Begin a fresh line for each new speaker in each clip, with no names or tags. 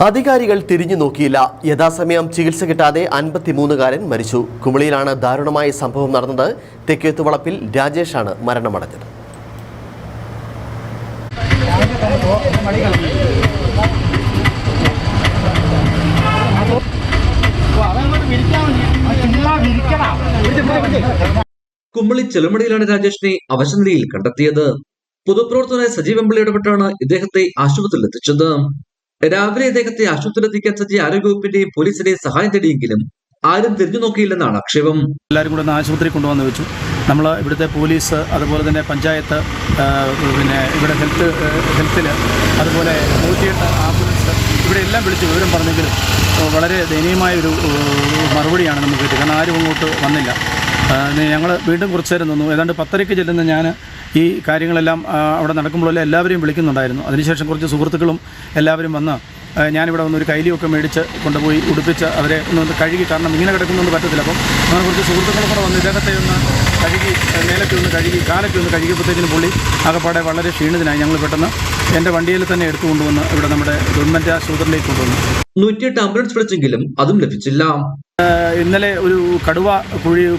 അധികാരികൾ തിരിഞ്ഞു നോക്കിയില്ല. യഥാസമയം ചികിത്സ കിട്ടാതെ 53കാരൻ മരിച്ചു. കുമളിയിലാണ് ദാരുണമായ സംഭവം നടന്നത്. തെക്കേത്തുവളപ്പിൽ രാജേഷാണ് മരണമടഞ്ഞത്.
കുമളി ചെലുമടിയിലാണ് രാജേഷിനെ അവശനിലയിൽ കണ്ടെത്തിയത്. പൊതുപ്രവർത്തകനായ സജീവ് എംപിള്ളി ഇടപെട്ടാണ് ഇദ്ദേഹത്തെ ആശുപത്രിയിൽ എത്തിച്ചത്. രാവിലെ ഇദ്ദേഹത്തെ ആശുപത്രിയിൽ എത്തിക്കാൻ സജ്ജി ആരോഗ്യവകുപ്പിന്റെയും പോലീസിന്റെയും സഹായം തേടിയെങ്കിലും ആരും തിരിഞ്ഞു നോക്കിയില്ലെന്നാണ് ആക്ഷേപം.
എല്ലാവരും കൂടെ ആശുപത്രി കൊണ്ടുവന്ന് വെച്ചു. നമ്മൾ ഇവിടുത്തെ പോലീസ്, അതുപോലെ തന്നെ പഞ്ചായത്ത്, പിന്നെ ഇവിടെ ഹെൽത്തിൽ, അതുപോലെ 108 ആംബുലൻസ്, ഇവിടെ എല്ലാം വിളിച്ച് വിവരം പറഞ്ഞെങ്കിലും വളരെ ദയനീയമായൊരു മറുപടിയാണ് നമുക്ക് കിട്ടിയത്. കാരണം ആരും അങ്ങോട്ട് വന്നില്ല. ഞങ്ങൾ വീണ്ടും കുറച്ച് നേരം നിന്നു. ഏതാണ്ട് 10:30 ചെല്ലുന്ന ഞാൻ ഈ കാര്യങ്ങളെല്ലാം അവിടെ നടക്കുമ്പോഴെല്ലാം എല്ലാവരെയും വിളിക്കുന്നുണ്ടായിരുന്നു. അതിനുശേഷം കുറച്ച് സുഹൃത്തുക്കളും എല്ലാവരും വന്ന് ഞാനിവിടെ വന്ന് ഒരു കൈലിയൊക്കെ മേടിച്ച് കൊണ്ടുപോയി ഉടുപ്പിച്ച് അവരെ ഒന്ന് കഴുകി, കാരണം ഇങ്ങനെ കിടക്കുന്നൊന്നും പറ്റത്തില്ല. അപ്പം അങ്ങനെ കുറച്ച് സുഹൃത്തുക്കളും കൂടെ വന്ന് ഇദ്ദേഹത്തെ ഒന്ന് കഴുകി, മേലൊക്കെ ഒന്ന് കഴുകി, കാലൊക്കെ ഒന്ന് കഴുകിയപ്പോഴത്തേക്കിനും പുള്ളി ആകപ്പാടെ വളരെ ക്ഷീണിതനായി. ഞങ്ങൾ പെട്ടെന്ന് എൻ്റെ വണ്ടിയിൽ തന്നെ എടുത്തു കൊണ്ടുവന്ന് ഇവിടെ നമ്മുടെ ഗവൺമെൻറ് ആശുപത്രിയിലേക്ക് കൊണ്ടുവന്നു.
108 ആംബുലൻസ് വിളിച്ചെങ്കിലും അതും ലഭിച്ചില്ല.
ഇന്നലെ ഒരു കടുവ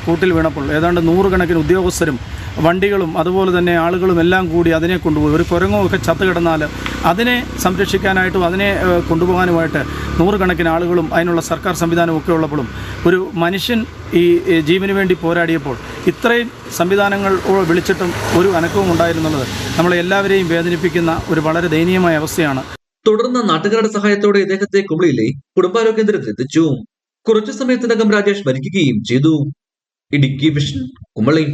കൂട്ടിൽ വീണപ്പോൾ ഏതാണ്ട് 100 കണക്കിന് ഉദ്യോഗസ്ഥരും വണ്ടികളും അതുപോലെ തന്നെ ആളുകളും എല്ലാം കൂടി അതിനെ കൊണ്ടുപോയി. ഒരു കുരങ്ങുമൊക്കെ ചത്ത് കിടന്നാൽ അതിനെ സംരക്ഷിക്കാനായിട്ടും അതിനെ കൊണ്ടുപോകാനുമായിട്ട് 100 കണക്കിന് ആളുകളും അതിനുള്ള സർക്കാർ സംവിധാനവും ഒക്കെ ഉള്ളപ്പോഴും ഒരു മനുഷ്യൻ ഈ ജീവന് വേണ്ടി പോരാടിയപ്പോൾ ഇത്രയും സംവിധാനങ്ങൾ വിളിച്ചിട്ടും ഒരു അനക്കവും ഉണ്ടായിരുന്നുള്ളത് നമ്മളെ എല്ലാവരെയും വേദനിപ്പിക്കുന്ന ഒരു വളരെ ദയനീയമായ അവസ്ഥയാണ്.
തുടർന്ന് നാട്ടുകാരുടെ സഹായത്തോടെ ഇദ്ദേഹത്തെ കുമളിയിലെ കുടുംബാരോഗ്യ കേന്ദ്രത്തിൽ എത്തിച്ചു. കുറച്ചു സമയത്തിനകം രാജേഷ് മരിക്കുകയും ചെയ്തു. ഇടുക്കി വിഷൻ, കുമളി.